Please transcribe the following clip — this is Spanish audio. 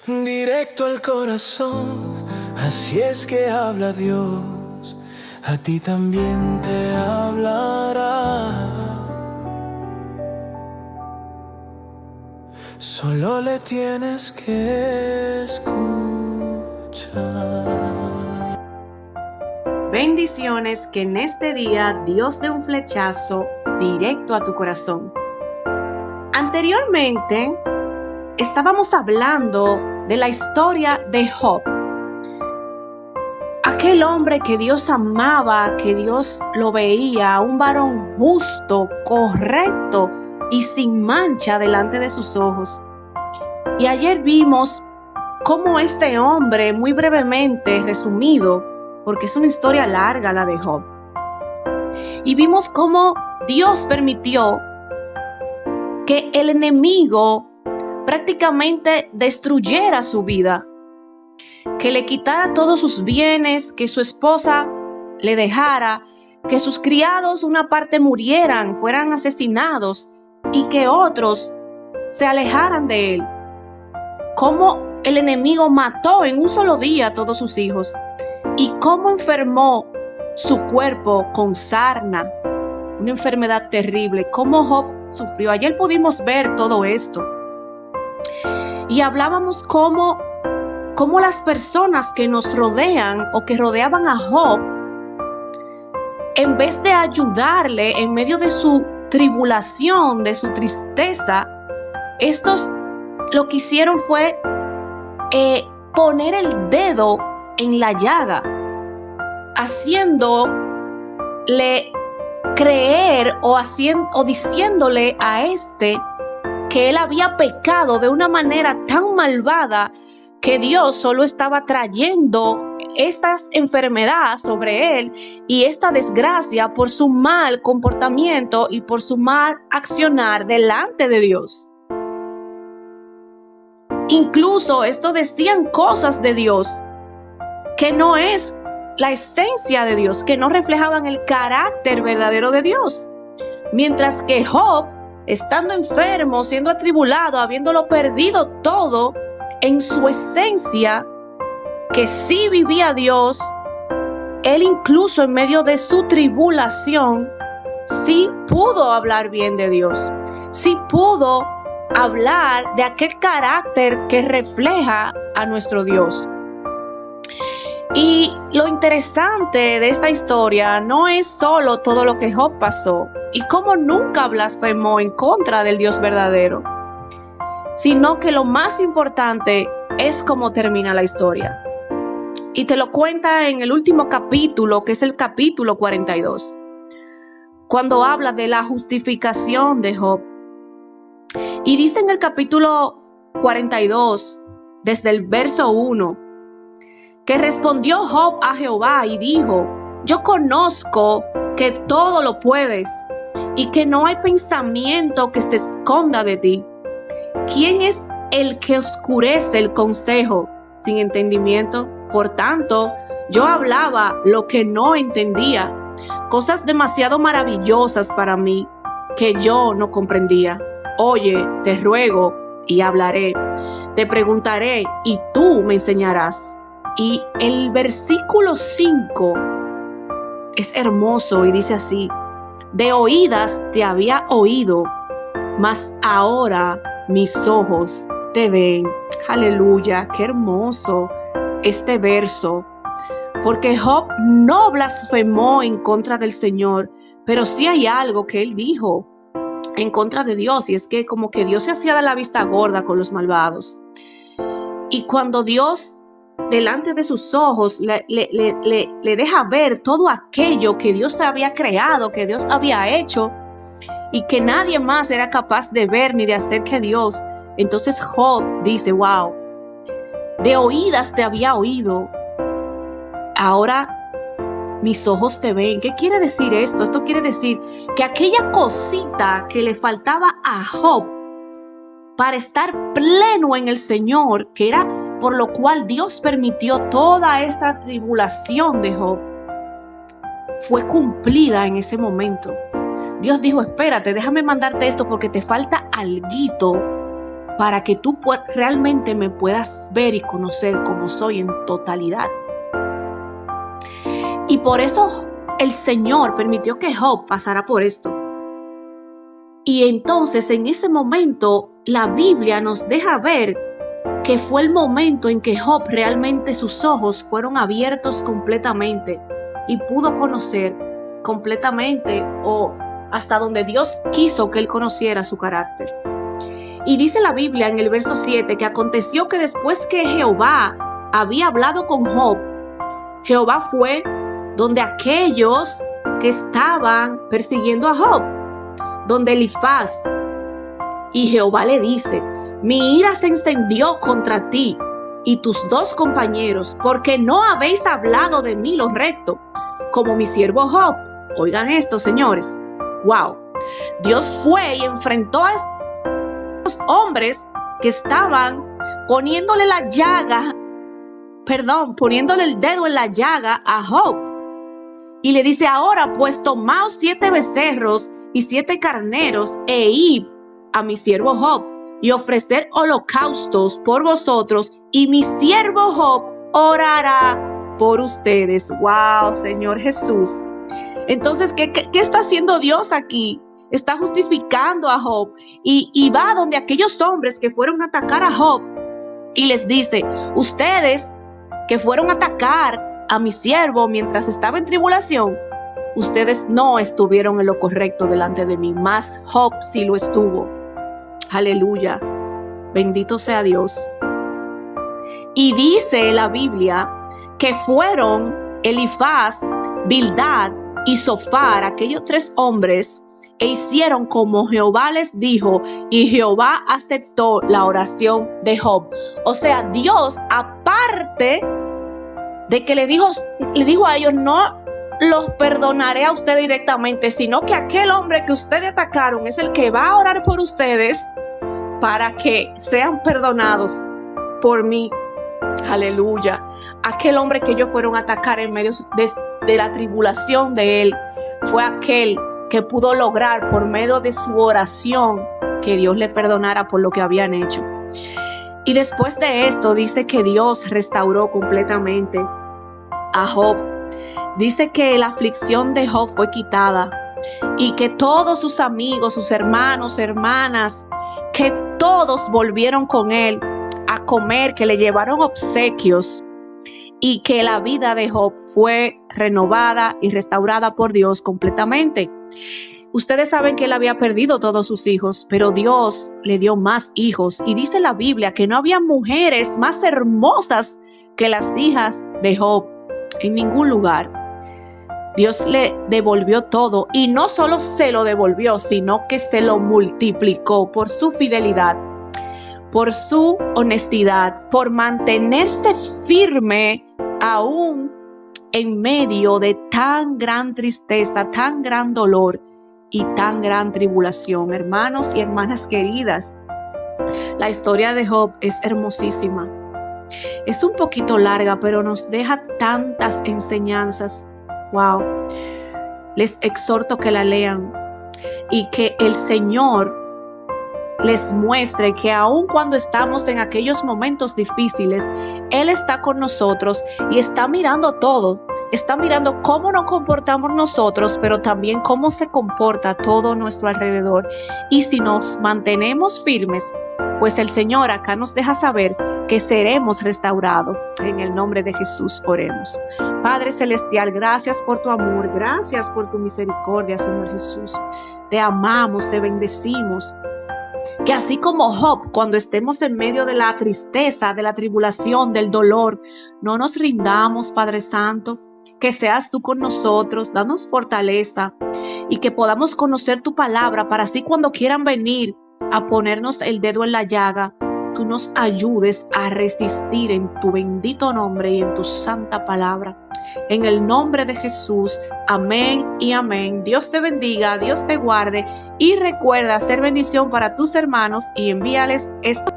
directo al corazón. Así es que habla Dios, a ti también te hablará. Solo le tienes que escuchar. Bendiciones, que en este día Dios dé un flechazo directo a tu corazón. Anteriormente estábamos hablando de la historia de Job, aquel hombre que Dios amaba, que Dios lo veía, un varón justo, correcto y sin mancha delante de sus ojos. Y ayer vimos cómo este hombre, muy brevemente resumido, porque es una historia larga la de Job, y vimos cómo Dios permitió que el enemigo prácticamente destruyera su vida, que le quitara todos sus bienes, que su esposa le dejara, que sus criados una parte murieran, fueran asesinados y que otros se alejaran de él. Cómo el enemigo mató en un solo día a todos sus hijos y cómo enfermó su cuerpo con sarna, una enfermedad terrible, cómo Job sufrió. Ayer pudimos ver todo esto y hablábamos cómo las personas que nos rodean o que rodeaban a Job, en vez de ayudarle en medio de su tribulación, de su tristeza, estos lo que hicieron fue poner el dedo en la llaga, haciéndole creer o diciéndole a que él había pecado de una manera tan malvada que Dios solo estaba trayendo estas enfermedades sobre él y esta desgracia por su mal comportamiento y por su mal accionar delante de Dios. Incluso esto decían cosas de Dios que no es la esencia de Dios, que no reflejaban el carácter verdadero de Dios. Mientras que Job, estando enfermo, siendo atribulado, habiéndolo perdido todo, en su esencia, que sí vivía Dios, él incluso en medio de su tribulación, sí pudo hablar bien de Dios, sí pudo hablar de aquel carácter que refleja a nuestro Dios. Y lo interesante de esta historia no es solo todo lo que Job pasó y cómo nunca blasfemó en contra del Dios verdadero, sino que lo más importante es cómo termina la historia. Y te lo cuenta en el último capítulo, que es el capítulo 42, cuando habla de la justificación de Job. Y dice en el capítulo 42, desde el verso 1, que respondió Job a Jehová y dijo: yo conozco que todo lo puedes y que no hay pensamiento que se esconda de ti. ¿Quién es el que oscurece el consejo sin entendimiento? Por tanto, yo hablaba lo que no entendía, cosas demasiado maravillosas para mí que yo no comprendía. Oye, te ruego y hablaré, te preguntaré y tú me enseñarás. Y el versículo 5 es hermoso y dice así: de oídas te había oído, mas ahora mis ojos te ven. Aleluya, qué hermoso este verso, porque Job no blasfemó en contra del Señor, pero sí hay algo que él dijo en contra de Dios, y es que como que Dios se hacía de la vista gorda con los malvados. Y cuando Dios delante de sus ojos le deja ver todo aquello que Dios había creado, que Dios había hecho, y que nadie más era capaz de ver ni de hacer que Dios. Entonces Job dice: wow, de oídas te había oído, ahora mis ojos te ven. ¿Qué quiere decir esto? Esto quiere decir que aquella cosita que le faltaba a Job para estar pleno en el Señor, que era por lo cual Dios permitió toda esta tribulación de Job, fue cumplida en ese momento. Dios dijo: espérate, déjame mandarte esto porque te falta alguito para que tú realmente me puedas ver y conocer como soy en totalidad. Y por eso el Señor permitió que Job pasara por esto. Y entonces en ese momento la Biblia nos deja ver que fue el momento en que Job realmente sus ojos fueron abiertos completamente y pudo conocer completamente o hasta donde Dios quiso que él conociera su carácter. Y dice la Biblia en el verso 7 que aconteció que después que Jehová había hablado con Job, Jehová fue donde aquellos que estaban persiguiendo a Job, donde Elifaz, y Jehová le dice: mi ira se encendió contra ti y tus 2 compañeros, porque no habéis hablado de mí lo recto, como mi siervo Job. Oigan esto, señores. Wow. Dios fue y enfrentó a estos hombres que estaban poniéndole el dedo en la llaga a Job. Y le dice: ahora pues tomaos 7 becerros y 7 carneros e id a mi siervo Job y ofrecer holocaustos por vosotros, y mi siervo Job orará por ustedes. Wow, Señor Jesús. Entonces, ¿qué está haciendo Dios aquí? Está justificando a Job y va donde aquellos hombres que fueron a atacar a Job y les dice: ustedes que fueron a atacar a mi siervo mientras estaba en tribulación, ustedes no estuvieron en lo correcto delante de mí, mas Job sí lo estuvo. Aleluya, bendito sea Dios. Y dice la Biblia que fueron Elifaz, Bildad y Zofar, aquellos 3 hombres, e hicieron como Jehová les dijo, y Jehová aceptó la oración de Job. O sea, Dios, aparte de que le dijo a ellos: no los perdonaré a ustedes directamente, sino que aquel hombre que ustedes atacaron es el que va a orar por ustedes para que sean perdonados por mí. Aleluya. Aquel hombre que ellos fueron a atacar en medio de la tribulación de él fue aquel que pudo lograr por medio de su oración que Dios le perdonara por lo que habían hecho. Y después de esto dice que Dios restauró completamente a Job. Dice que la aflicción de Job fue quitada y que todos sus amigos, sus hermanos, hermanas, que todos volvieron con él a comer, que le llevaron obsequios, y que la vida de Job fue renovada y restaurada por Dios completamente. Ustedes saben que él había perdido todos sus hijos, pero Dios le dio más hijos. Y dice la Biblia que no había mujeres más hermosas que las hijas de Job en ningún lugar. Dios le devolvió todo, y no solo se lo devolvió, sino que se lo multiplicó por su fidelidad, por su honestidad, por mantenerse firme aún en medio de tan gran tristeza, tan gran dolor y tan gran tribulación. Hermanos y hermanas queridas, la historia de Job es hermosísima. Es un poquito larga, pero nos deja tantas enseñanzas. Wow. Les exhorto que la lean y que el Señor les muestre que aun cuando estamos en aquellos momentos difíciles, Él está con nosotros y está mirando todo. Está mirando cómo nos comportamos nosotros, pero también cómo se comporta todo nuestro alrededor. Y si nos mantenemos firmes, pues el Señor acá nos deja saber que seremos restaurados. En el nombre de Jesús oremos. Padre Celestial, gracias por tu amor, gracias por tu misericordia, Señor Jesús. Te amamos, te bendecimos. Que así como Job, cuando estemos en medio de la tristeza, de la tribulación, del dolor, no nos rindamos, Padre Santo. Que seas tú con nosotros, danos fortaleza y que podamos conocer tu palabra para así cuando quieran venir a ponernos el dedo en la llaga, tú nos ayudes a resistir en tu bendito nombre y en tu santa palabra. En el nombre de Jesús, amén y amén. Dios te bendiga, Dios te guarde y recuerda hacer bendición para tus hermanos y envíales esto.